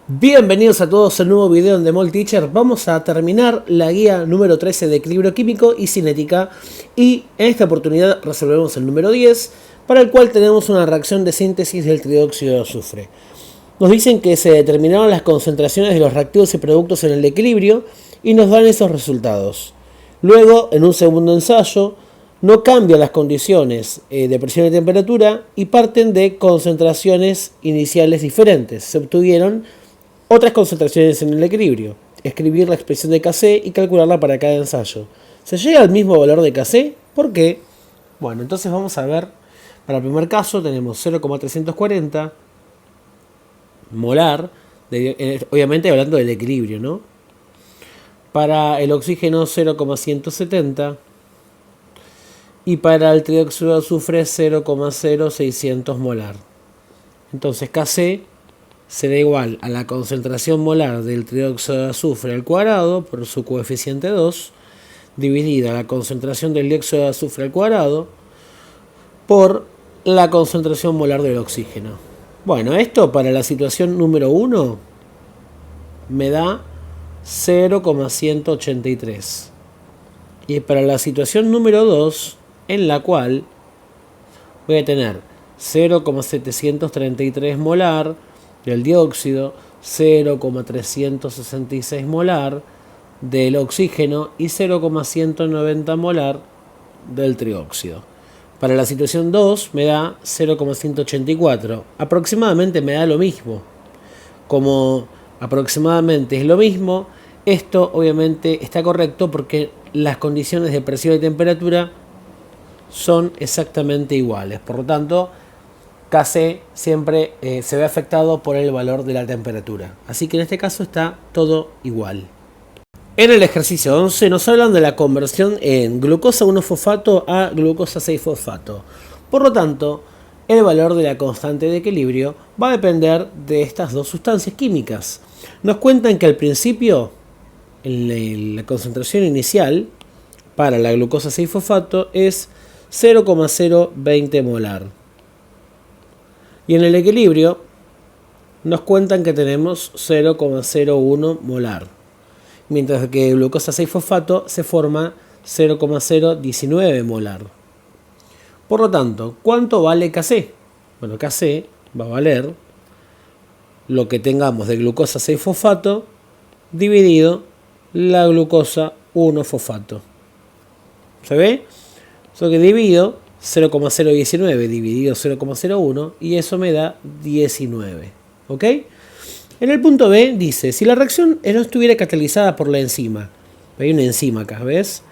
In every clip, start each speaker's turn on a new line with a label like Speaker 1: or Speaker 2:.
Speaker 1: Bienvenidos a todos a un nuevo video en The Mole Teacher. Vamos a terminar la guía número 13 de equilibrio químico y cinética. Y en esta oportunidad resolvemos el número 10, para el cual tenemos una reacción de síntesis del trióxido de azufre. Nos dicen que se determinaron las concentraciones de los reactivos y productos en el equilibrio y nos dan esos resultados. Luego, en un segundo ensayo, no cambian las condiciones de presión y temperatura y parten de concentraciones iniciales diferentes. Se obtuvieron otras concentraciones en el equilibrio. Escribir la expresión de Kc y calcularla para cada ensayo. ¿Se llega al mismo valor de Kc? ¿Por qué? Bueno, entonces vamos a ver. Para el primer caso tenemos 0,340 molar, obviamente hablando del equilibrio, ¿no? Para el oxígeno 0,170 y para el trióxido de azufre 0,0600 molar. Entonces Kc será igual a la concentración molar del trióxido de azufre al cuadrado por su coeficiente 2, dividida la concentración del dióxido de azufre al cuadrado por la concentración molar del oxígeno. Bueno, esto para la situación número 1 me da 0,183. Y para la situación número 2, en la cual voy a tener 0,733 molar del dióxido, 0,366 molar del oxígeno y 0,190 molar del trióxido. Para la situación 2 me da 0,184. Aproximadamente me da lo mismo. Como aproximadamente es lo mismo, esto obviamente está correcto porque las condiciones de presión y temperatura son exactamente iguales. Por lo tanto, Kc siempre se ve afectado por el valor de la temperatura. Así que en este caso está todo igual. En el ejercicio 11 nos hablan de la conversión en glucosa 1-fosfato a glucosa 6-fosfato. Por lo tanto, el valor de la constante de equilibrio va a depender de estas dos sustancias químicas. Nos cuentan que al principio, en la concentración inicial para la glucosa 6-fosfato es 0,020 molar. Y en el equilibrio nos cuentan que tenemos 0,01 molar. Mientras que glucosa 6-fosfato se forma 0,019 molar. Por lo tanto, ¿cuánto vale Kc? Bueno, Kc va a valer lo que tengamos de glucosa 6-fosfato dividido la glucosa 1-fosfato. ¿Se ve? Eso que divido 0,019 dividido 0,01 y eso me da 19. ¿Ok? En el punto B dice, si la reacción no estuviera catalizada por la enzima, hay una enzima acá, ¿ves?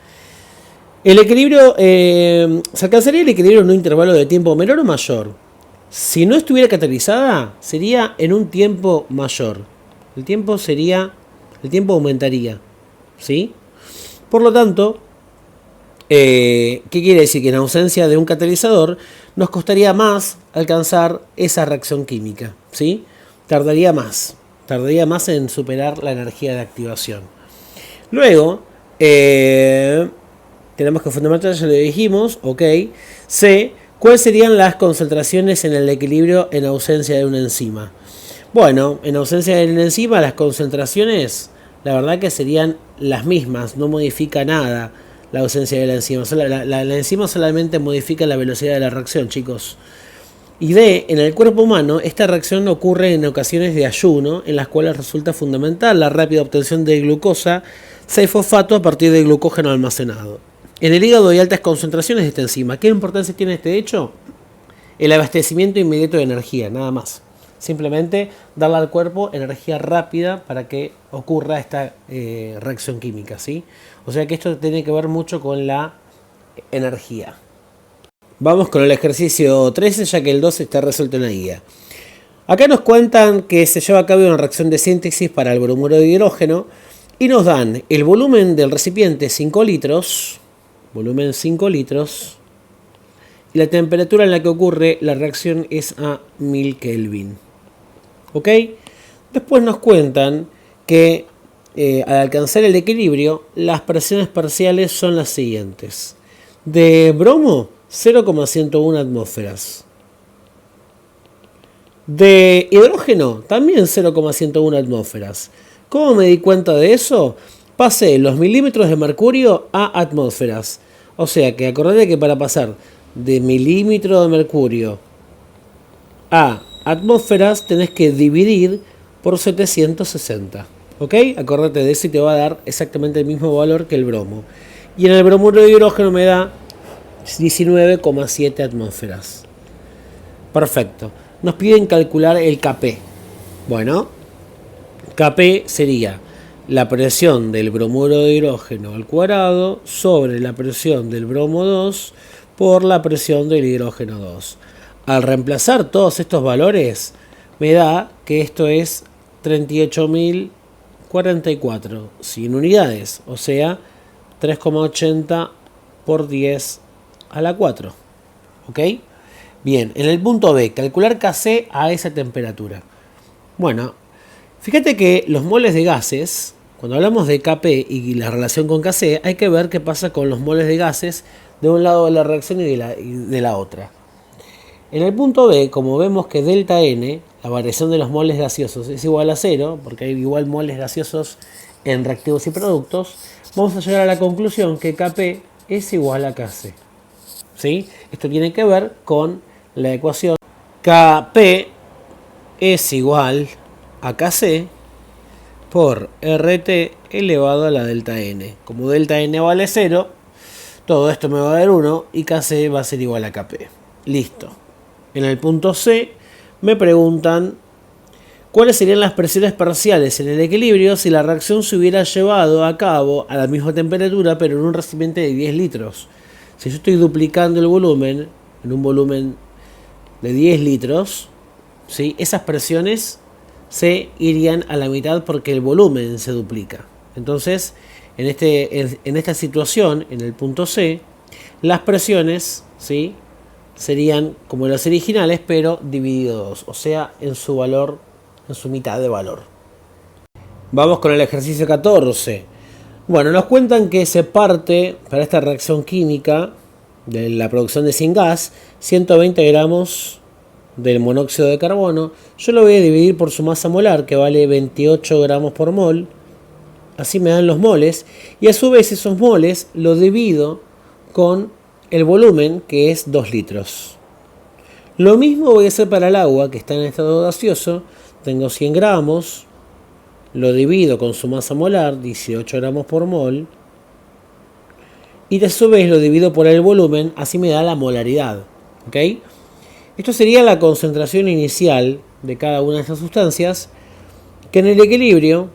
Speaker 1: El equilibrio, se alcanzaría el equilibrio en un intervalo de tiempo menor o mayor. Si no estuviera catalizada, sería en un tiempo mayor. El tiempo aumentaría, ¿sí? Por lo tanto, ¿qué quiere decir? Que en ausencia de un catalizador nos costaría más alcanzar esa reacción química, ¿sí? Tardaría más en superar la energía de activación. Luego, tenemos que fundamentar, ya lo dijimos, ok. C, ¿cuáles serían las concentraciones en el equilibrio en ausencia de una enzima? Bueno, en ausencia de una enzima las concentraciones, la verdad que serían las mismas, no modifica nada la ausencia de la enzima. La enzima solamente modifica la velocidad de la reacción, chicos. Y D, en el cuerpo humano, esta reacción ocurre en ocasiones de ayuno, en las cuales resulta fundamental la rápida obtención de glucosa 6-fosfato a partir del glucógeno almacenado. En el hígado hay altas concentraciones de esta enzima. ¿Qué importancia tiene este hecho? El abastecimiento inmediato de energía, nada más. Simplemente darle al cuerpo energía rápida para que ocurra esta reacción química, ¿sí? O sea que esto tiene que ver mucho con la energía. Vamos con el ejercicio 13, ya que el 12 está resuelto en la guía. Acá nos cuentan que se lleva a cabo una reacción de síntesis para el bromuro de hidrógeno y nos dan el volumen del recipiente 5 litros, y la temperatura en la que ocurre la reacción es a 1000 Kelvin. ¿Ok? Después nos cuentan que al alcanzar el equilibrio, las presiones parciales son las siguientes. De bromo, 0,101 atmósferas. De hidrógeno, también 0,101 atmósferas. ¿Cómo me di cuenta de eso? Pasé los milímetros de mercurio a atmósferas. O sea que acordate que para pasar de milímetro de mercurio a atmósferas tenés que dividir por 760. ¿Ok? Acordate de eso y te va a dar exactamente el mismo valor que el bromo. Y en el bromuro de hidrógeno me da 19,7 atmósferas. Perfecto. Nos piden calcular el Kp. Bueno, Kp sería la presión del bromuro de hidrógeno al cuadrado sobre la presión del bromo 2 por la presión del hidrógeno 2. Al reemplazar todos estos valores, me da que esto es 38.044 sin unidades, o sea, 3,80 por 10 a la 4. ¿Ok? Bien, en el punto B, calcular Kc a esa temperatura. Bueno, fíjate que los moles de gases, cuando hablamos de Kp y la relación con Kc, hay que ver qué pasa con los moles de gases de un lado de la reacción y de la otra. En el punto B, como vemos que delta N, la variación de los moles gaseosos, es igual a 0, porque hay igual moles gaseosos en reactivos y productos, vamos a llegar a la conclusión que Kp es igual a Kc. ¿Sí? Esto tiene que ver con la ecuación Kp es igual a Kc por RT elevado a la delta N. Como delta N vale 0, todo esto me va a dar 1 y Kc va a ser igual a Kp. Listo. En el punto C me preguntan cuáles serían las presiones parciales en el equilibrio si la reacción se hubiera llevado a cabo a la misma temperatura pero en un recipiente de 10 litros. Si yo estoy duplicando el volumen en un volumen de 10 litros, ¿sí? Esas presiones se irían a la mitad porque el volumen se duplica. Entonces, en esta situación, en el punto C, las presiones, ¿sí?, serían como las originales, pero divididos, o sea, en su valor, en su mitad de valor. Vamos con el ejercicio 14. Bueno, nos cuentan que se parte para esta reacción química de la producción de sin gas 120 gramos del monóxido de carbono. Yo lo voy a dividir por su masa molar, que vale 28 gramos por mol. Así me dan los moles. Y a su vez esos moles los divido con el volumen, que es 2 litros. Lo mismo voy a hacer para el agua, que está en estado gaseoso. Tengo 100 gramos. Lo divido con su masa molar, 18 gramos por mol. Y a su vez lo divido por el volumen, así me da la molaridad. ¿Ok? Esto sería la concentración inicial de cada una de estas sustancias, que en el equilibrio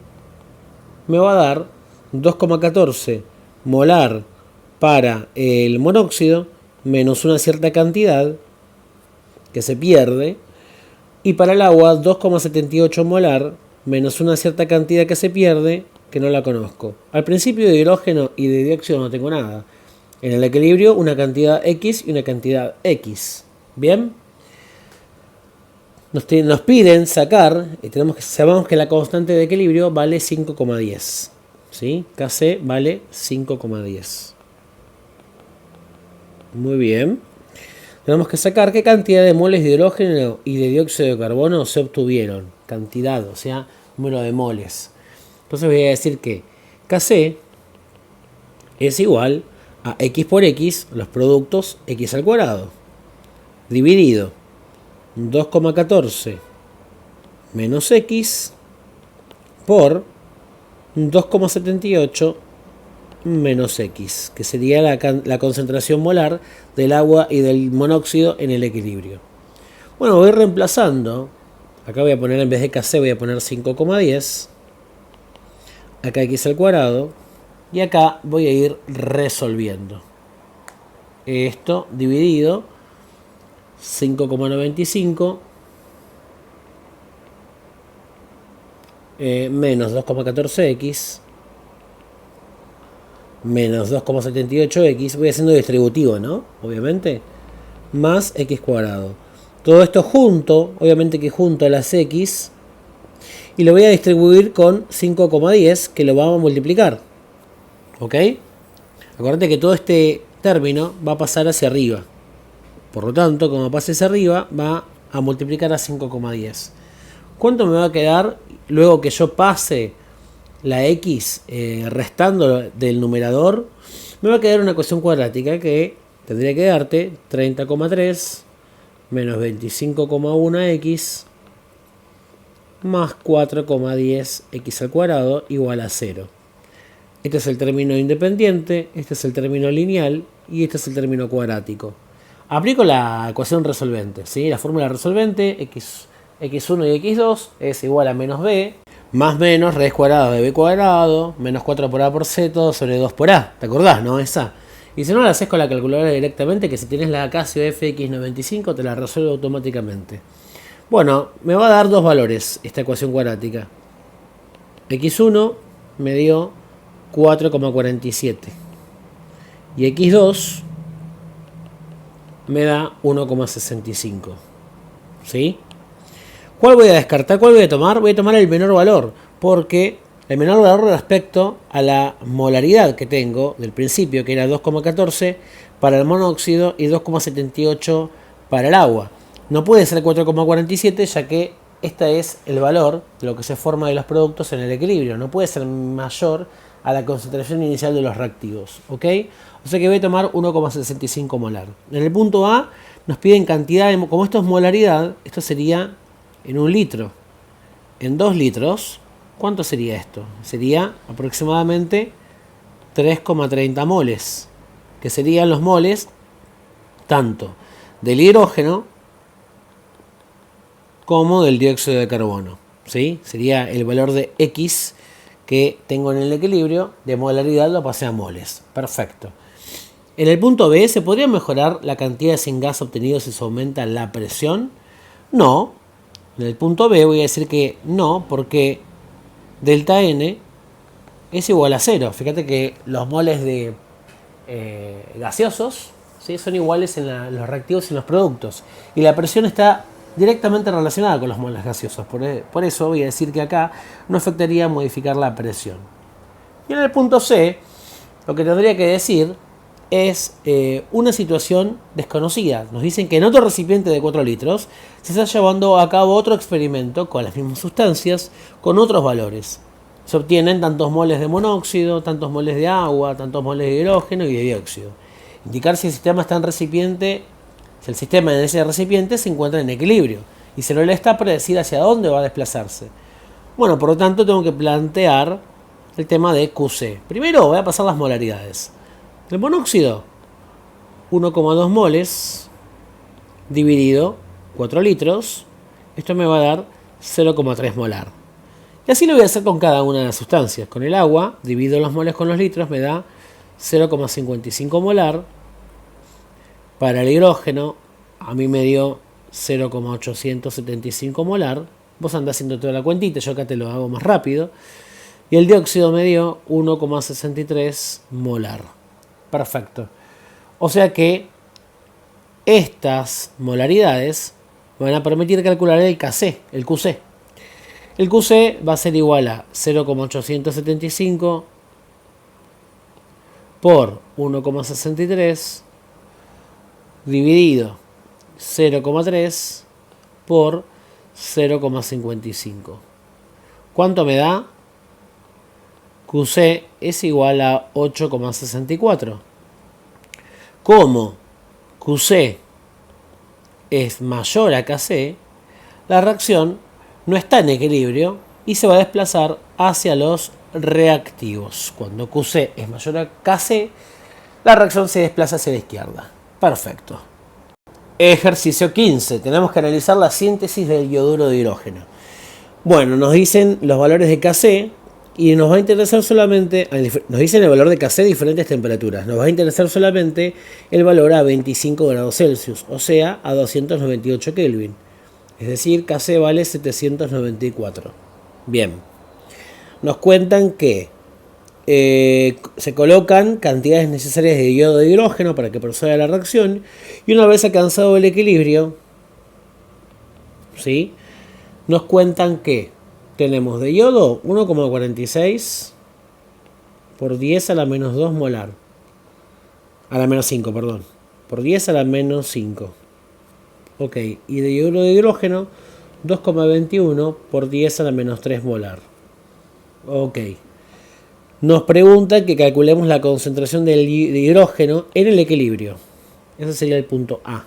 Speaker 1: me va a dar 2,14 molar para el monóxido, menos una cierta cantidad que se pierde, y para el agua 2,78 molar, menos una cierta cantidad que se pierde, que no la conozco. Al principio de hidrógeno y de dióxido no tengo nada. En el equilibrio una cantidad X y una cantidad X. ¿Bien? Nos piden sacar, y sabemos que la constante de equilibrio vale 5,10. ¿Sí? Kc vale 5,10. Muy bien. Tenemos que sacar qué cantidad de moles de hidrógeno y de dióxido de carbono se obtuvieron. Cantidad, o sea, número de moles. Entonces voy a decir que Kc es igual a X por X, los productos X al cuadrado, dividido 2,14 menos X por 2,78 menos X, que sería la concentración molar del agua y del monóxido en el equilibrio. Bueno, voy reemplazando. Acá voy a poner, en vez de Kc, voy a poner 5,10. Acá X al cuadrado. Y acá voy a ir resolviendo. Esto dividido 5,95 menos 2,14x menos 2,78x, voy haciendo distributivo, ¿no? Obviamente, más x cuadrado. Todo esto junto, obviamente que junto a las x, y lo voy a distribuir con 5,10, que lo vamos a multiplicar. ¿Ok? Acuérdate que todo este término va a pasar hacia arriba. Por lo tanto, como pase hacia arriba, va a multiplicar a 5,10. ¿Cuánto me va a quedar luego que yo pase la x restando del numerador? Me va a quedar una ecuación cuadrática que tendría que darte 30,3 menos 25,1x más 4,10x al cuadrado igual a 0. Este es el término independiente, este es el término lineal y este es el término cuadrático. Aplico la ecuación resolvente, ¿sí? La fórmula resolvente, x1 y x2 es igual a menos b, más menos raíz cuadrada de b cuadrado, menos 4 por a por c, todo sobre 2 por a. ¿Te acordás, no? Esa. Y si no la haces con la calculadora directamente, que si tienes la Casio FX95 te la resuelve automáticamente. Bueno, me va a dar dos valores esta ecuación cuadrática. x1 me dio 4,47 y x2 me da 1,65. ¿Sí? ¿Cuál voy a descartar? ¿Cuál voy a tomar? Voy a tomar el menor valor, porque el menor valor respecto a la molaridad que tengo del principio, que era 2,14 para el monóxido y 2,78 para el agua. No puede ser 4,47, ya que este es el valor de lo que se forma de los productos en el equilibrio. No puede ser mayor a la concentración inicial de los reactivos. ¿Ok? O sea que voy a tomar 1,65 molar. En el punto A nos piden cantidad, como esto es molaridad, esto sería en 1 litro. En 2 litros, ¿cuánto sería esto? Sería aproximadamente 3,30 moles, que serían los moles tanto del hidrógeno como del dióxido de carbono. ¿Sí? Sería el valor de X que tengo en el equilibrio, de molaridad lo pasé a moles. Perfecto. En el punto B, ¿se podría mejorar la cantidad de sin gas obtenido si se aumenta la presión? No. En el punto B voy a decir que no, porque delta N es igual a 0. Fíjate que los moles de gaseosos, ¿sí?, son iguales en los reactivos y en los productos. Y la presión está directamente relacionada con los moles gaseosos. Por eso voy a decir que acá no afectaría modificar la presión. Y en el punto C, lo que tendría que decir es una situación desconocida. Nos dicen que en otro recipiente de 4 litros se está llevando a cabo otro experimento con las mismas sustancias, con otros valores. Se obtienen tantos moles de monóxido, tantos moles de agua, tantos moles de hidrógeno y de dióxido. Indicar si el sistema está en recipiente, si el sistema en ese recipiente se encuentra en equilibrio. Y si no le está, predecir hacia dónde va a desplazarse. Bueno, por lo tanto tengo que plantear el tema de QC. Primero voy a pasar las molaridades. El monóxido, 1,2 moles dividido 4 litros. Esto me va a dar 0,3 molar. Y así lo voy a hacer con cada una de las sustancias. Con el agua, divido los moles con los litros, me da 0,55 molar. Para el hidrógeno, a mí me dio 0,875 molar. Vos andás haciendo toda la cuentita, yo acá te lo hago más rápido. Y el dióxido me dio 1,63 molar. Perfecto. O sea que estas molaridades van a permitir calcular el KC, el QC. El QC va a ser igual a 0,875 por 1,63 dividido 0,3 por 0,55. ¿Cuánto me da? QC es igual a 8,64. Como QC es mayor a KC, la reacción no está en equilibrio y se va a desplazar hacia los reactivos. Cuando QC es mayor a KC, la reacción se desplaza hacia la izquierda. Perfecto. Ejercicio 15. Tenemos que analizar la síntesis del yoduro de hidrógeno. Bueno, nos dicen los valores de KC y nos va a interesar solamente, nos dicen el valor de KC a diferentes temperaturas. Nos va a interesar solamente el valor a 25 grados Celsius, o sea, a 298 Kelvin. Es decir, KC vale 794. Bien. Nos cuentan que se colocan cantidades necesarias de yodo de hidrógeno para que proceda la reacción, y una vez alcanzado el equilibrio, ¿sí?, nos cuentan que tenemos de yodo 1,46 por 10 a la menos 2 molar. A la menos 5, perdón. Por 10 a la menos 5. Ok, y de iodo de hidrógeno 2,21 por 10 a la menos 3 molar. Ok. Nos pregunta que calculemos la concentración de hidrógeno en el equilibrio. Ese sería el punto A.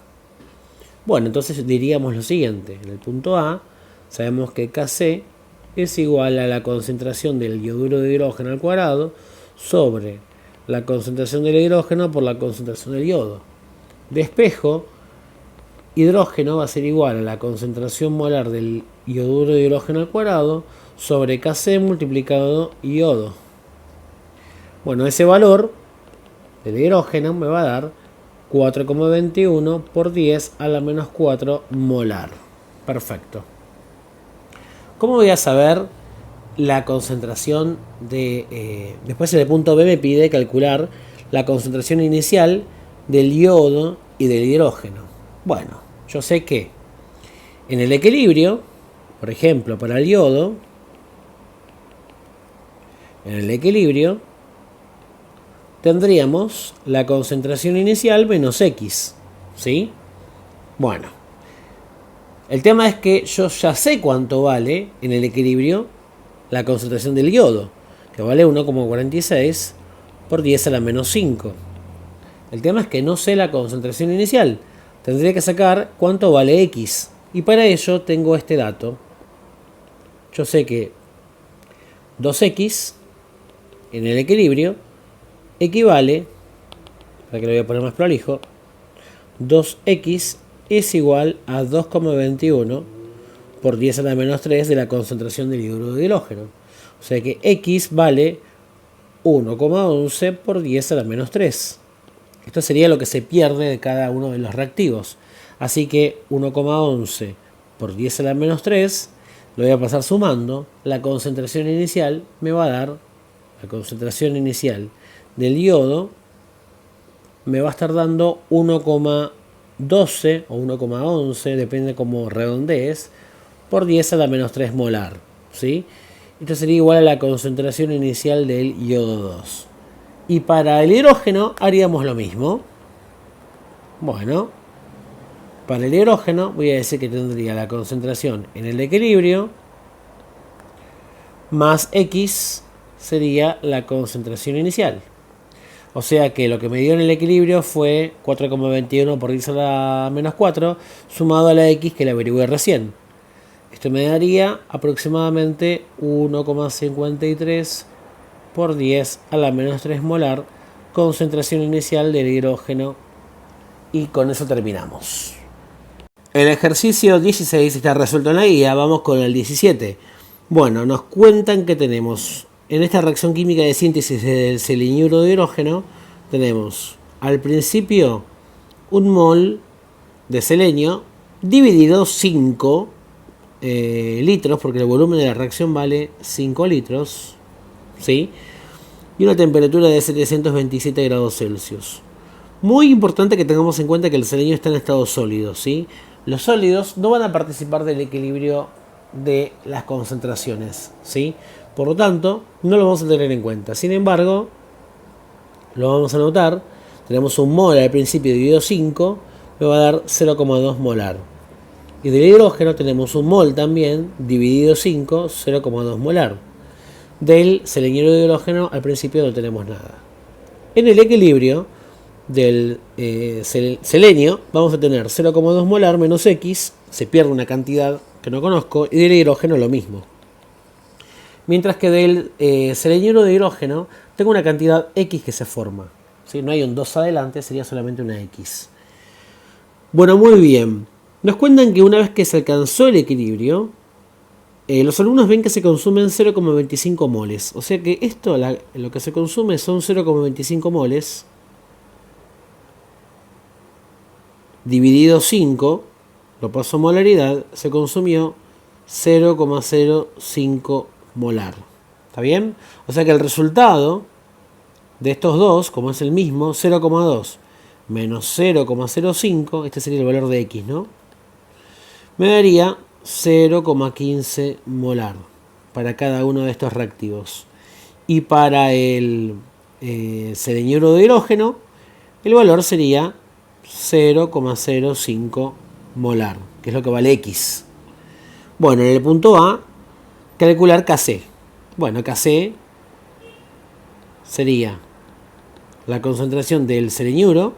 Speaker 1: Bueno, entonces diríamos lo siguiente. En el punto A sabemos que Kc es igual a la concentración del yoduro de hidrógeno al cuadrado sobre la concentración del hidrógeno por la concentración del yodo. Despejo, hidrógeno va a ser igual a la concentración molar del yoduro de hidrógeno al cuadrado sobre Kc multiplicado yodo. Bueno, ese valor del hidrógeno me va a dar 4,21 por 10 a la menos 4 molar. Perfecto. ¿Cómo voy a saber la concentración de... después en el punto B me pide calcular la concentración inicial del yodo y del hidrógeno. Bueno, yo sé que en el equilibrio, por ejemplo, para el yodo, en el equilibrio tendríamos la concentración inicial menos X, ¿sí? Bueno, el tema es que yo ya sé cuánto vale en el equilibrio la concentración del yodo, que vale 1,46 por 10 a la menos 5. El tema es que no sé la concentración inicial. Tendría que sacar cuánto vale X. Y para ello tengo este dato. Yo sé que 2X en el equilibrio equivale, para que lo voy a poner más prolijo, 2X es igual a 2,21 por 10 a la menos 3 de la concentración del hidruro de hidrógeno. O sea que X vale 1,11 por 10 a la menos 3. Esto sería lo que se pierde de cada uno de los reactivos. Así que 1,11 por 10 a la menos 3 lo voy a pasar sumando. La concentración inicial me va a dar, la concentración inicial del yodo me va a estar dando 1,12 o 1,11, depende cómo redondees, por 10 a la menos 3 molar, ¿sí? Esto sería igual a la concentración inicial del yodo 2. Y para el hidrógeno haríamos lo mismo. Bueno, para el hidrógeno voy a decir que tendría la concentración en el equilibrio más X sería la concentración inicial. O sea que lo que me dio en el equilibrio fue 4,21 por 10 a la menos 4 sumado a la X que la averigüé recién. Esto me daría aproximadamente 1,53 por 10 a la menos 3 molar, concentración inicial del hidrógeno, y con eso terminamos. El ejercicio 16 está resuelto en la guía, vamos con el 17. Bueno, nos cuentan que tenemos en esta reacción química de síntesis del selenuro de hidrógeno, tenemos al principio un mol de selenio dividido 5 litros, porque el volumen de la reacción vale 5 litros, ¿sí? Y una temperatura de 727 grados Celsius. Muy importante que tengamos en cuenta que el selenio está en estado sólido, ¿sí? Los sólidos no van a participar del equilibrio de las concentraciones, ¿sí? Por lo tanto, no lo vamos a tener en cuenta. Sin embargo, lo vamos a notar. Tenemos un mol al principio dividido 5, me va a dar 0,2 molar. Y del hidrógeno tenemos un mol también dividido 5, 0,2 molar. Del selenuro de hidrógeno al principio no tenemos nada. En el equilibrio del selenio vamos a tener 0,2 molar menos X, se pierde una cantidad que no conozco, y del hidrógeno lo mismo. Mientras que del selenuro de hidrógeno tengo una cantidad X que se forma, ¿sí? No hay un 2 adelante, sería solamente una X. Bueno, muy bien. Nos cuentan que una vez que se alcanzó el equilibrio, los alumnos ven que se consumen 0,25 moles. O sea que esto, lo que se consume son 0,25 moles dividido 5, lo paso a molaridad, se consumió 0,05 molar. ¿Está bien? O sea que el resultado de estos dos, como es el mismo, 0,2 menos 0,05, este sería el valor de X, ¿no? Me daría 0,15 molar para cada uno de estos reactivos. Y para el selenuro de hidrógeno, el valor sería 0,05 molar, que es lo que vale X. Bueno, en el punto A, calcular Kc. Bueno, Kc sería la concentración del seleñuro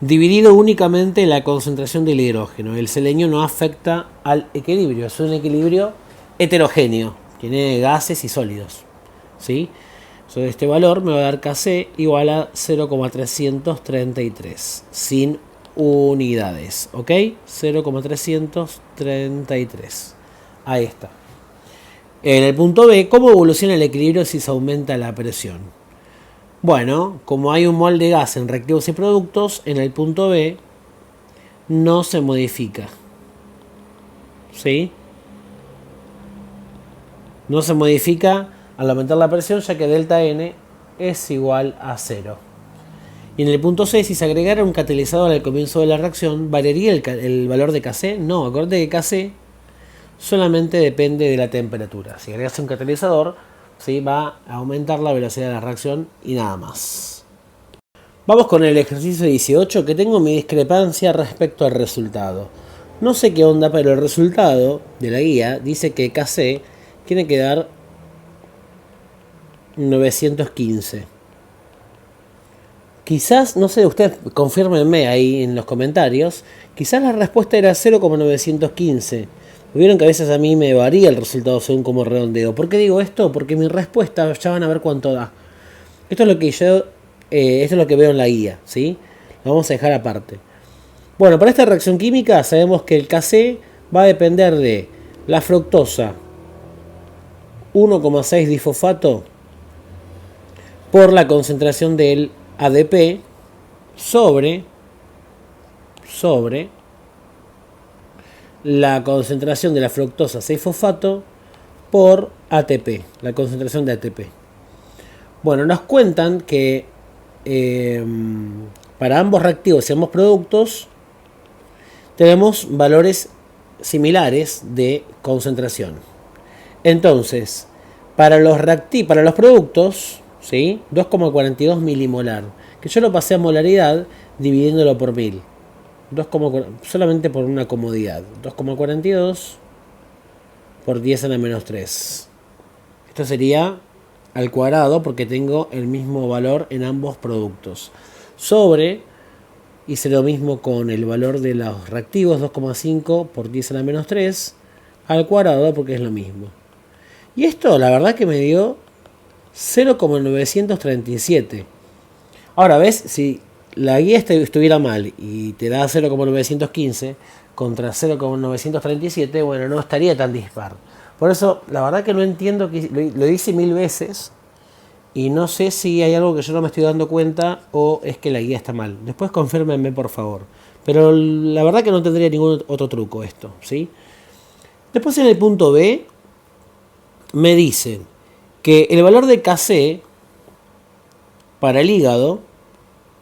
Speaker 1: dividido únicamente la concentración del hidrógeno. El selenio no afecta al equilibrio, es un equilibrio heterogéneo, tiene gases y sólidos, ¿sí? Sobre este valor me va a dar Kc igual a 0,333 sin unidades, ¿ok? 0,333. Ahí está. En el punto B, ¿cómo evoluciona el equilibrio si se aumenta la presión? Bueno, como hay un mol de gas en reactivos y productos, en el punto B no se modifica, ¿sí? No se modifica al aumentar la presión, ya que delta N es igual a 0. Y en el punto C, si se agregara un catalizador al comienzo de la reacción, ¿variaría el valor de Kc? No, acuérdate que Kc solamente depende de la temperatura. Si agregas un catalizador, ¿sí?, va a aumentar la velocidad de la reacción y nada más. Vamos con el ejercicio 18, que tengo mi discrepancia respecto al resultado. No sé qué onda, pero el resultado de la guía dice que Kc tiene que dar 915. Quizás, no sé, ustedes confírmenme ahí en los comentarios, quizás la respuesta era 0,915. Vieron que a veces a mí me varía el resultado según cómo redondeo. ¿Por qué digo esto? Porque mi respuesta ya van a ver cuánto da. Esto es lo que esto es lo que veo en la guía, ¿sí? Lo vamos a dejar aparte. Bueno, para esta reacción química sabemos que el Kc va a depender de la fructosa 1,6 difosfato por la concentración del ADP sobre la concentración de la fructosa 6-fosfato por ATP, la concentración de ATP. Bueno, nos cuentan que para ambos reactivos y ambos productos tenemos valores similares de concentración. Entonces, para los productos, ¿sí?, 2,42 milimolar, que yo lo pasé a molaridad dividiéndolo por 1000. Solamente por una comodidad. 2,42 por 10 a la menos 3. Esto sería al cuadrado porque tengo el mismo valor en ambos productos. Sobre, hice lo mismo con el valor de los reactivos, 2,5 por 10 a la menos 3 al cuadrado porque es lo mismo. Y esto la verdad que me dio 0,937. Ahora, ¿ves? Si la guía estuviera mal y te da 0,915 contra 0,937, bueno, no estaría tan dispar. Por eso, la verdad que no entiendo, que lo hice 1000 veces y no sé si hay algo que yo no me estoy dando cuenta o es que la guía está mal. Después confírmenme, por favor. Pero la verdad que no tendría ningún otro truco esto, ¿sí? Después en el punto B me dicen que el valor de Kc para el hígado,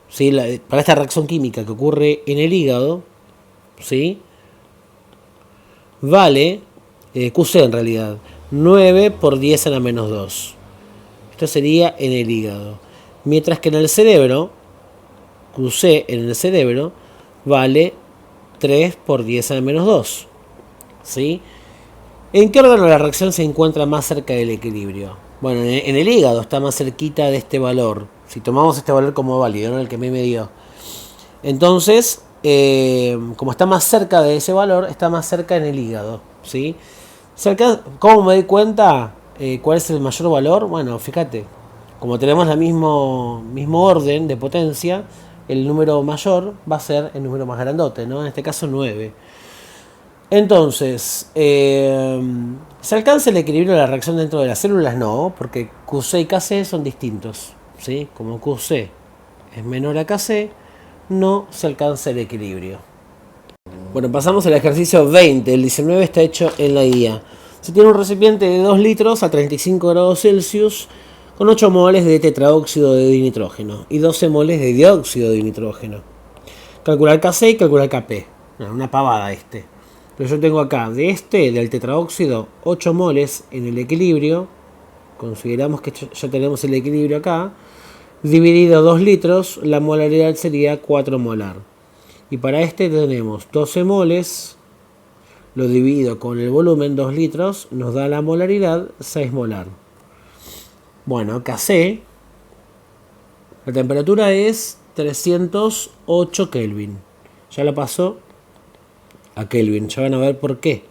Speaker 1: ¿sí?, para esta reacción química que ocurre en el hígado, ¿sí?, vale, Qc en realidad, 9 por 10 a la menos 2. Esto sería en el hígado. Mientras que en el cerebro, Qc en el cerebro vale 3 por 10 a la menos 2. ¿Sí? ¿En qué órgano la reacción se encuentra más cerca del equilibrio? Bueno, en el hígado está más cerquita de este valor. Si tomamos este valor como válido, ¿no?, el que me dio. Entonces, como está más cerca de ese valor, está más cerca en el hígado, ¿sí? ¿Cómo me doy cuenta cuál es el mayor valor? Bueno, fíjate, como tenemos el mismo orden de potencia, el número mayor va a ser el número más grandote, ¿no? En este caso 9. Entonces, ¿se alcanza el equilibrio de la reacción dentro de las células? No, porque Qc y Kc son distintos, ¿sí? Como Qc es menor a Kc, no se alcanza el equilibrio. Bueno, pasamos al ejercicio 20. El 19 está hecho en la guía. Se tiene un recipiente de 2 litros a 35 grados Celsius con 8 moles de tetraóxido de dinitrógeno y 12 moles de dióxido de nitrógeno. Calcular Kc y calcular Kp. Una pavada este. Pero yo tengo acá, del tetraóxido, 8 moles en el equilibrio. Consideramos que ya tenemos el equilibrio acá. Dividido 2 litros, la molaridad sería 4 molar. Y para este tenemos 12 moles, lo divido con el volumen, 2 litros, nos da la molaridad 6 molar. Bueno, Kc, la temperatura es 308 Kelvin. Ya lo paso a Kelvin, ya van a ver por qué.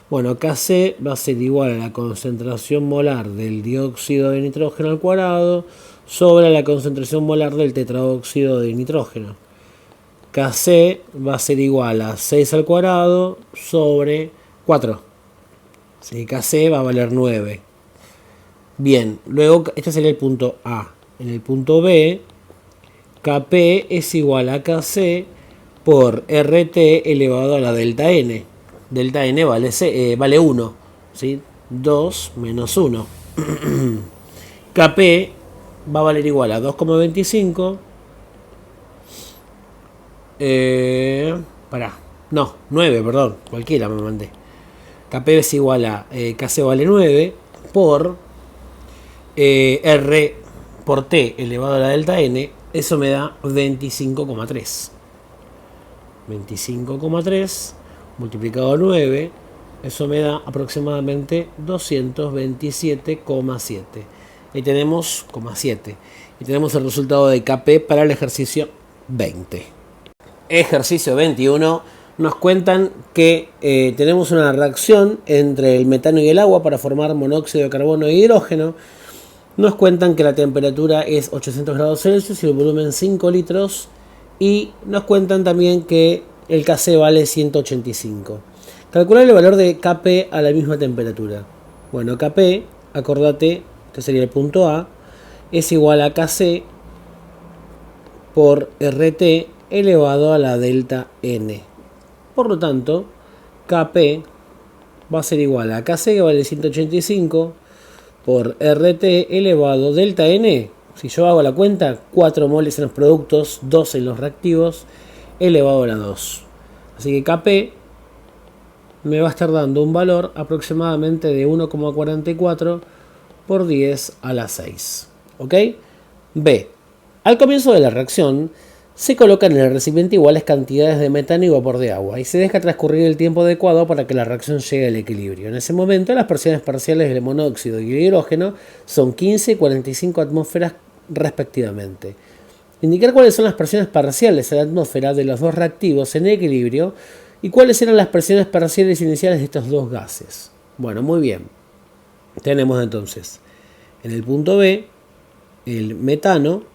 Speaker 1: Bueno, Kc va a ser igual a la concentración molar del dióxido de nitrógeno al cuadrado sobre la concentración molar del tetraóxido de nitrógeno. Kc va a ser igual a 6 al cuadrado sobre 4. ¿Sí? Kc va a valer 9. Bien, luego este sería el punto A. En el punto B, Kp es igual a Kc por RT elevado a la delta N. Delta N vale 1. ¿Sí? 2 menos 1. Kp va a valer igual a 2,25. 9, perdón, cualquiera me mandé. Kp es igual a Kc vale 9 por R por T elevado a la delta N, eso me da 25,3. 25,3 multiplicado 9, eso me da aproximadamente 227,7. Ahí tenemos 0,7. Y tenemos el resultado de Kp para el ejercicio 20. Ejercicio 21. Nos cuentan que tenemos una reacción entre el metano y el agua para formar monóxido de carbono e hidrógeno. Nos cuentan que la temperatura es 800 grados Celsius y el volumen 5 litros. Y nos cuentan también que el Kc vale 185. Calcular el valor de Kp a la misma temperatura. Bueno, Kp, acordate, este sería el punto A, es igual a Kc por RT elevado a la delta N. Por lo tanto, Kp va a ser igual a Kc, que vale 185, por RT elevado a delta N. Si yo hago la cuenta, 4 moles en los productos, 2 en los reactivos, elevado a la 2. Así que Kp me va a estar dando un valor aproximadamente de 1,44 por 10 a la 6. ¿Ok? B. Al comienzo de la reacción, se colocan en el recipiente iguales cantidades de metano y vapor de agua y se deja transcurrir el tiempo adecuado para que la reacción llegue al equilibrio. En ese momento, las presiones parciales del monóxido y el hidrógeno son 15 y 45 atmósferas respectivamente. Indicar cuáles son las presiones parciales en la atmósfera de los dos reactivos en equilibrio y cuáles eran las presiones parciales iniciales de estos dos gases. Bueno, muy bien. Tenemos entonces en el punto B el metano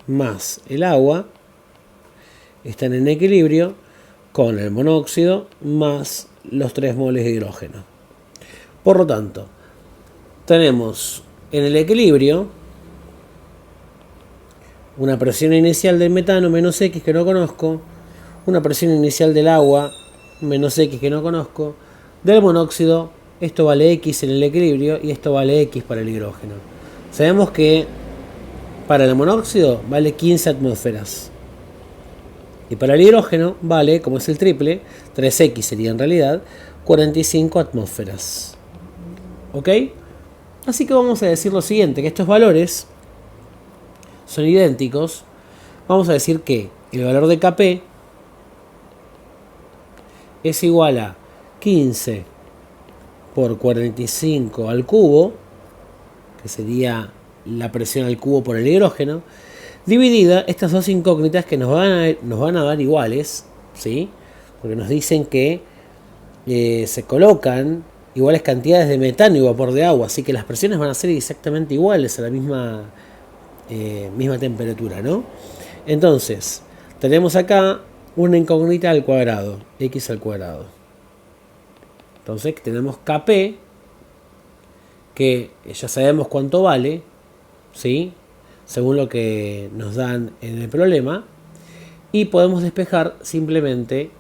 Speaker 1: más el agua están en equilibrio con el monóxido más los 3 moles de hidrógeno. Por lo tanto, tenemos en el equilibrio una presión inicial del metano menos X que no conozco, una presión inicial del agua menos X que no conozco, del monóxido, esto vale X en el equilibrio y esto vale X para el hidrógeno. Sabemos que para el monóxido vale 15 atmósferas. Y para el hidrógeno vale, como es el triple, 3x sería en realidad, 45 atmósferas. ¿Ok? Así que vamos a decir lo siguiente, que estos valores son idénticos. Vamos a decir que el valor de Kp es igual a 15 por 45 al cubo, que sería la presión al cubo por el hidrógeno, dividida estas dos incógnitas que nos van a dar iguales, ¿sí? Porque nos dicen que se colocan iguales cantidades de metano y vapor de agua, así que las presiones van a ser exactamente iguales a la misma temperatura, ¿no? Entonces, tenemos acá una incógnita al cuadrado, x al cuadrado. Entonces tenemos Kp, que ya sabemos cuánto vale, ¿sí? Según lo que nos dan en el problema, y podemos despejar simplemente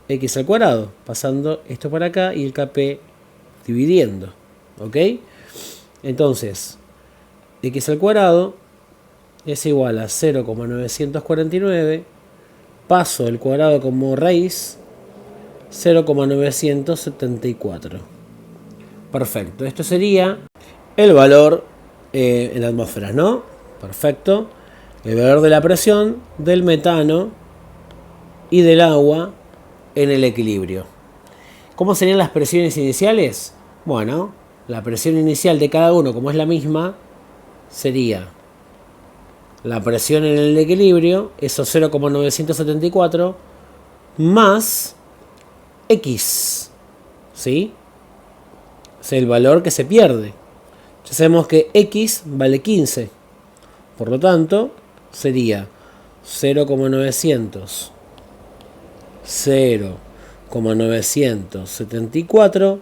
Speaker 1: x al cuadrado, pasando esto para acá y el Kp dividiendo, ¿ok? Entonces, x al cuadrado es igual a 0,949, paso el cuadrado como raíz, 0,974. Perfecto, esto sería el valor en atmósferas, ¿no? Perfecto. El valor de la presión del metano y del agua en el equilibrio. ¿Cómo serían las presiones iniciales? Bueno, la presión inicial de cada uno, como es la misma, sería la presión en el equilibrio, esos 0,974, más X, ¿sí? Es el valor que se pierde. Ya sabemos que X vale 15. Por lo tanto, sería 0,974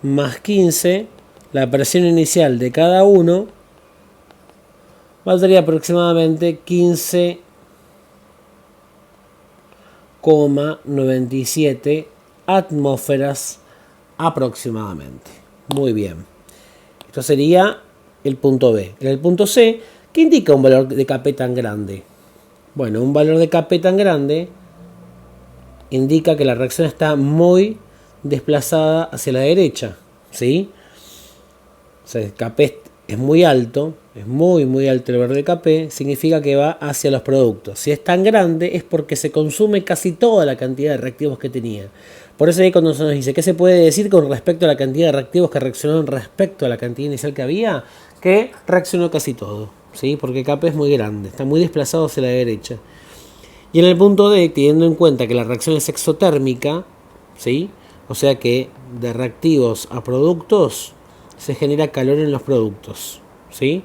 Speaker 1: más 15. La presión inicial de cada uno valdría aproximadamente 15,97 atmósferas aproximadamente. Muy bien. Esto sería el punto B. En el punto C, ¿qué indica un valor de Kp tan grande? Bueno, un valor de Kp tan grande indica que la reacción está muy desplazada hacia la derecha, ¿sí? O sea, el Kp es muy alto, es muy alto el valor de Kp, significa que va hacia los productos. Si es tan grande es porque se consume casi toda la cantidad de reactivos que tenía. Por eso ahí cuando se nos dice, ¿qué se puede decir con respecto a la cantidad de reactivos que reaccionaron respecto a la cantidad inicial que había? Que reaccionó casi todo, ¿sí? Porque Kp es muy grande, está muy desplazado hacia la derecha. Y en el punto D, teniendo en cuenta que la reacción es exotérmica, ¿sí? O sea que de reactivos a productos se genera calor en los productos, ¿sí?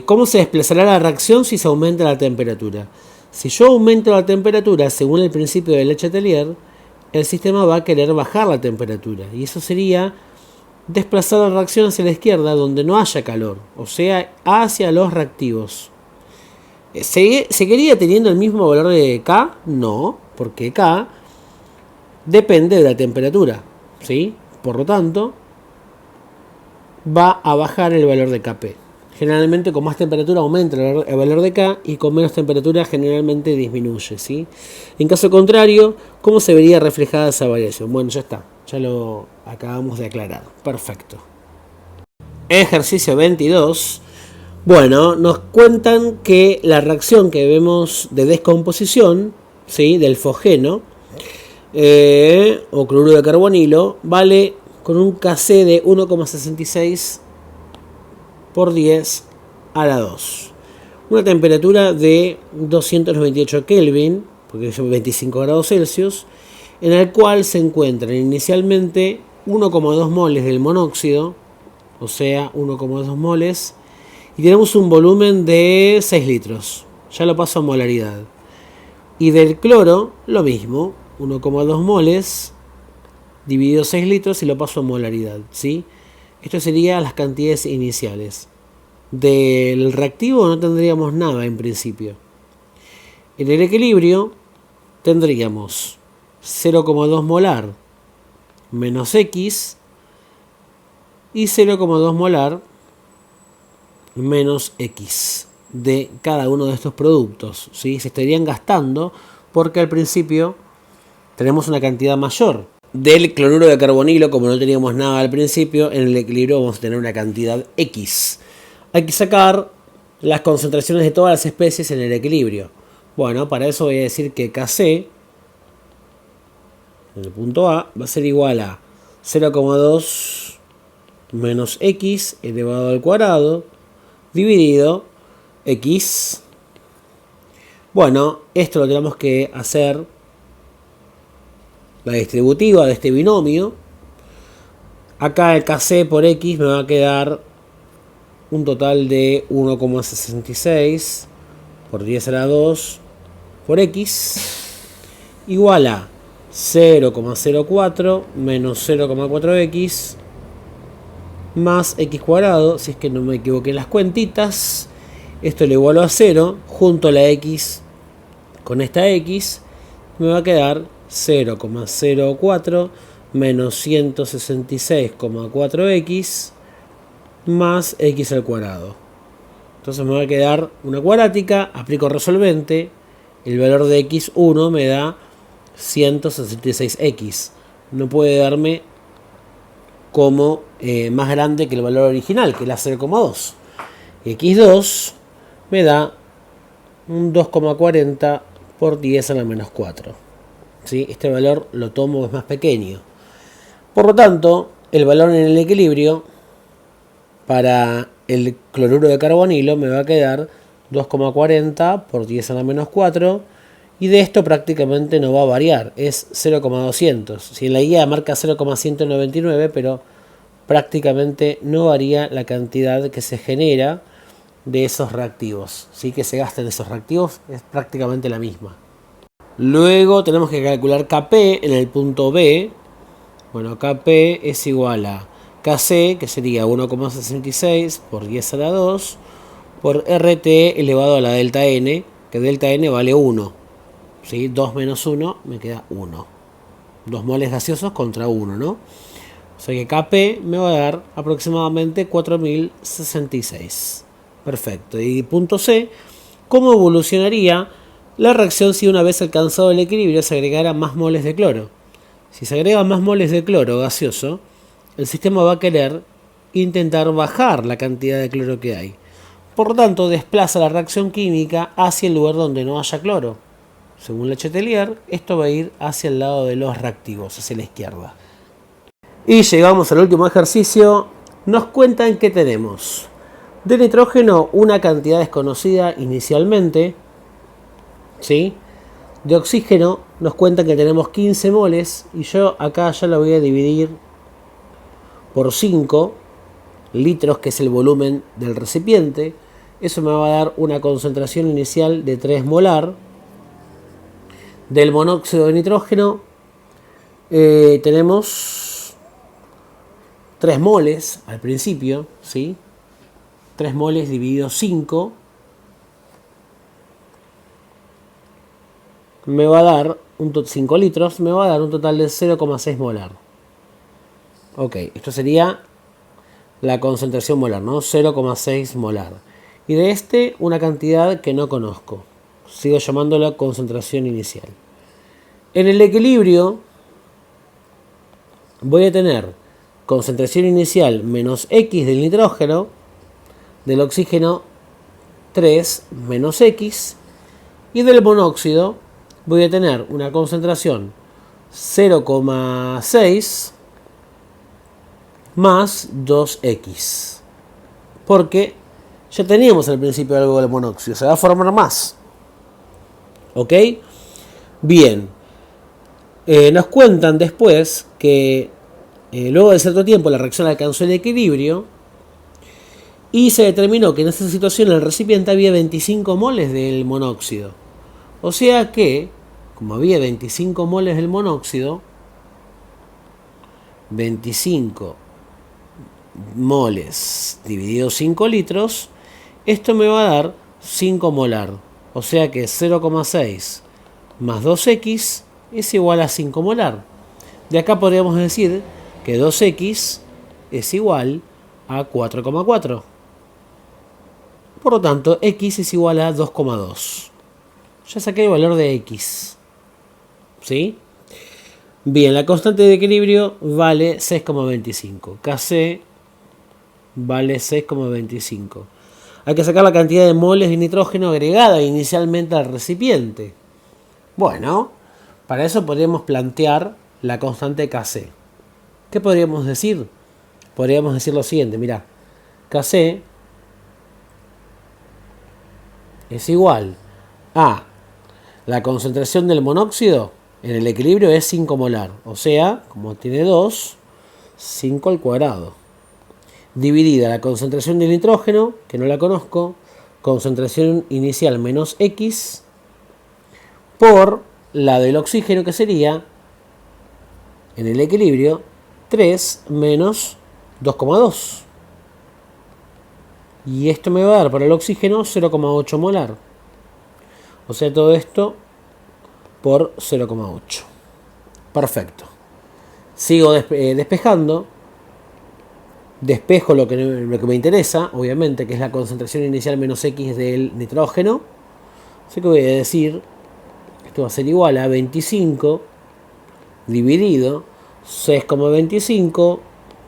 Speaker 1: ¿Cómo se desplazará la reacción si se aumenta la temperatura? Si yo aumento la temperatura según el principio de Lechatelier, el sistema va a querer bajar la temperatura. Y eso sería desplazar la reacción hacia la izquierda donde no haya calor, o sea, hacia los reactivos. ¿Seguiría teniendo el mismo valor de K? No, porque K depende de la temperatura, ¿sí? Por lo tanto, va a bajar el valor de Kp. Generalmente con más temperatura aumenta el valor de K y con menos temperatura generalmente disminuye, ¿sí? En caso contrario, ¿cómo se vería reflejada esa variación? Bueno, ya está, ya lo acabamos de aclarar. Perfecto. Ejercicio 22. Bueno, nos cuentan que la reacción que vemos de descomposición, ¿sí? Del fosgeno o cloruro de carbonilo vale con un Kc de 1,66 por 10 a la 2. Una temperatura de 298 Kelvin, porque son 25 grados Celsius, en el cual se encuentran inicialmente 1,2 moles del monóxido, o sea, 1,2 moles, y tenemos un volumen de 6 litros. Ya lo paso a molaridad. Y del cloro, lo mismo, 1,2 moles dividido 6 litros y lo paso a molaridad, ¿sí? Esto serían las cantidades iniciales. Del reactivo no tendríamos nada en principio. En el equilibrio tendríamos 0,2 molar menos X y 0,2 molar menos X de cada uno de estos productos, ¿sí? Se estarían gastando porque al principio tenemos una cantidad mayor. Del cloruro de carbonilo, como no teníamos nada al principio, en el equilibrio vamos a tener una cantidad X. Hay que sacar las concentraciones de todas las especies en el equilibrio. Bueno, para eso voy a decir que Kc, en el punto A, va a ser igual a 0,2 menos X elevado al cuadrado dividido X. Bueno, esto lo tenemos que hacer la distributiva de este binomio. Acá el Kc por X me va a quedar un total de 1,66 por 10 a la 2 por X igual a 0,04 menos 0,4X más X cuadrado, si es que no me equivoqué en las cuentitas. Esto lo igualo a 0, junto a la X con esta X, me va a quedar 0,04 menos 166,4X más X al cuadrado. Entonces me va a quedar una cuadrática, aplico resolvente, el valor de X1 me da 166X. No puede darme como más grande que el valor original, que es la 0,2. Y X2 me da un 2,40 por 10 a la menos 4. ¿Sí? Este valor lo tomo, es más pequeño. Por lo tanto, el valor en el equilibrio para el cloruro de carbonilo me va a quedar 2,40 por 10 a la menos 4. Y de esto prácticamente no va a variar, es 0,200. Si en la guía marca 0,199, pero prácticamente no varía la cantidad que se genera de esos reactivos. ¿Sí? Que se gastan esos reactivos es prácticamente la misma. Luego tenemos que calcular Kp en el punto B. Bueno, Kp es igual a Kc, que sería 1,66 por 10 a la 2, por RT elevado a la delta N, que delta N vale 1. ¿Sí? 2 menos 1 me queda 1. 2 moles gaseosos contra 1, ¿no? O sea que Kp me va a dar aproximadamente 4066. Perfecto. Y punto C, ¿cómo evolucionaría la reacción si una vez alcanzado el equilibrio se agregara más moles de cloro? Si se agregan más moles de cloro gaseoso, el sistema va a querer intentar bajar la cantidad de cloro que hay. Por lo tanto, desplaza la reacción química hacia el lugar donde no haya cloro. Según Le Chatelier, esto va a ir hacia el lado de los reactivos, hacia la izquierda. Y llegamos al último ejercicio. Nos cuentan que tenemos de nitrógeno una cantidad desconocida inicialmente. ¿Sí? De oxígeno nos cuentan que tenemos 15 moles. Y yo acá ya lo voy a dividir por 5 litros, que es el volumen del recipiente. Eso me va a dar una concentración inicial de 3 molar. Del monóxido de nitrógeno tenemos 3 moles al principio, ¿sí? 3 moles dividido 5 me va a dar 5 litros, me va a dar un total de 0,6 molar. Ok, esto sería la concentración molar, ¿no? 0,6 molar. Y de este una cantidad que no conozco. Sigo llamándola concentración inicial. En el equilibrio voy a tener concentración inicial menos X del nitrógeno, del oxígeno 3 menos X, y del monóxido voy a tener una concentración 0,6 más 2X. Porque ya teníamos al principio algo del monóxido, se va a formar más. ¿Ok? Bien. Nos cuentan después que luego de cierto tiempo la reacción alcanzó el equilibrio y se determinó que en esta situación en el recipiente había 25 moles del monóxido. O sea que, como había 25 moles del monóxido, 25 moles dividido 5 litros, esto me va a dar 5 molar. O sea que 0,6 más 2X es igual a 5 molar. De acá podríamos decir que 2X es igual a 4,4. Por lo tanto, X es igual a 2,2. Ya saqué el valor de X. ¿Sí? Bien, la constante de equilibrio vale 6,25. Kc vale 6,25. Hay que sacar la cantidad de moles de nitrógeno agregada inicialmente al recipiente. Bueno, para eso podríamos plantear la constante Kc. ¿Qué podríamos decir? Podríamos decir lo siguiente, mirá. Kc es igual a la concentración del monóxido en el equilibrio es 5 molar. O sea, como tiene 2, 5 al cuadrado. Dividida la concentración del nitrógeno, que no la conozco, concentración inicial menos X, por la del oxígeno, que sería, en el equilibrio, 3 menos 2,2. Y esto me va a dar para el oxígeno 0,8 molar. O sea, todo esto por 0,8. Perfecto. Sigo despejando. Despejo lo que me interesa, obviamente, que es la concentración inicial menos X del nitrógeno. Así que voy a decir, esto va a ser igual a 25 dividido 6,25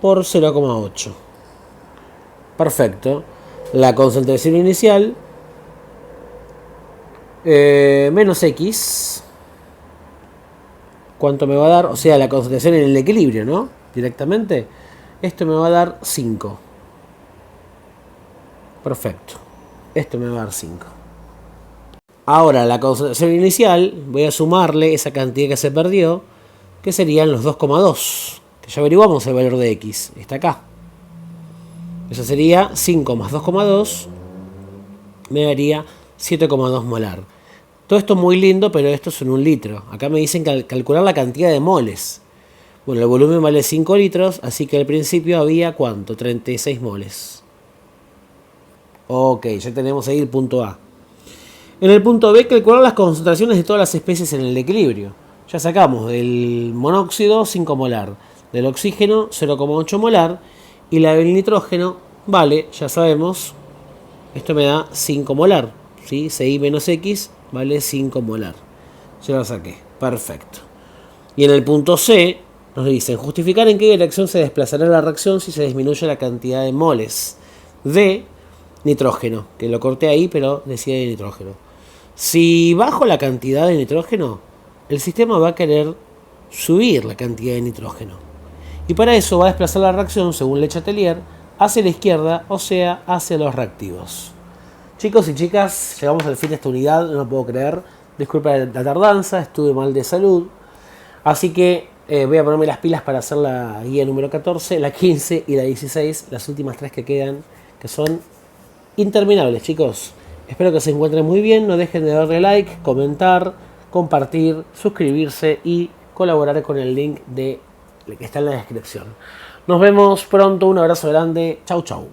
Speaker 1: por 0,8. Perfecto. La concentración inicial Menos X. ¿Cuánto me va a dar? O sea, la concentración en el equilibrio, ¿no? Directamente. Esto me va a dar 5. Perfecto. Esto me va a dar 5. Ahora, la concentración inicial, voy a sumarle esa cantidad que se perdió, que serían los 2,2. Que ya averiguamos el valor de X. Está acá. Eso sería 5 más 2,2. Me daría 7,2 molar. Todo esto muy lindo, pero esto es en 1 litro. Acá me dicen calcular la cantidad de moles. Bueno, el volumen vale 5 litros, así que al principio había ¿cuánto? 36 moles. Ok, ya tenemos ahí el punto A. En el punto B, calcular las concentraciones de todas las especies en el equilibrio. Ya sacamos del monóxido 5 molar, del oxígeno 0,8 molar y la del nitrógeno vale, ya sabemos, esto me da 5 molar. ¿Sí? CI menos X vale 5 molar. Ya lo saqué. Perfecto. Y en el punto C nos dicen justificar en qué dirección se desplazará la reacción si se disminuye la cantidad de moles de nitrógeno. Que lo corté ahí, pero decía de nitrógeno. Si bajo la cantidad de nitrógeno, el sistema va a querer subir la cantidad de nitrógeno. Y para eso va a desplazar la reacción, según Le Chatelier, hacia la izquierda, o sea, hacia los reactivos. Chicos y chicas, llegamos al fin de esta unidad, no lo puedo creer. Disculpa la tardanza, estuve mal de salud. Así que voy a ponerme las pilas para hacer la guía número 14, la 15 y la 16, las últimas 3 que quedan, que son interminables, chicos. Espero que se encuentren muy bien, no dejen de darle like, comentar, compartir, suscribirse y colaborar con el link que está en la descripción. Nos vemos pronto, un abrazo grande, chau chau.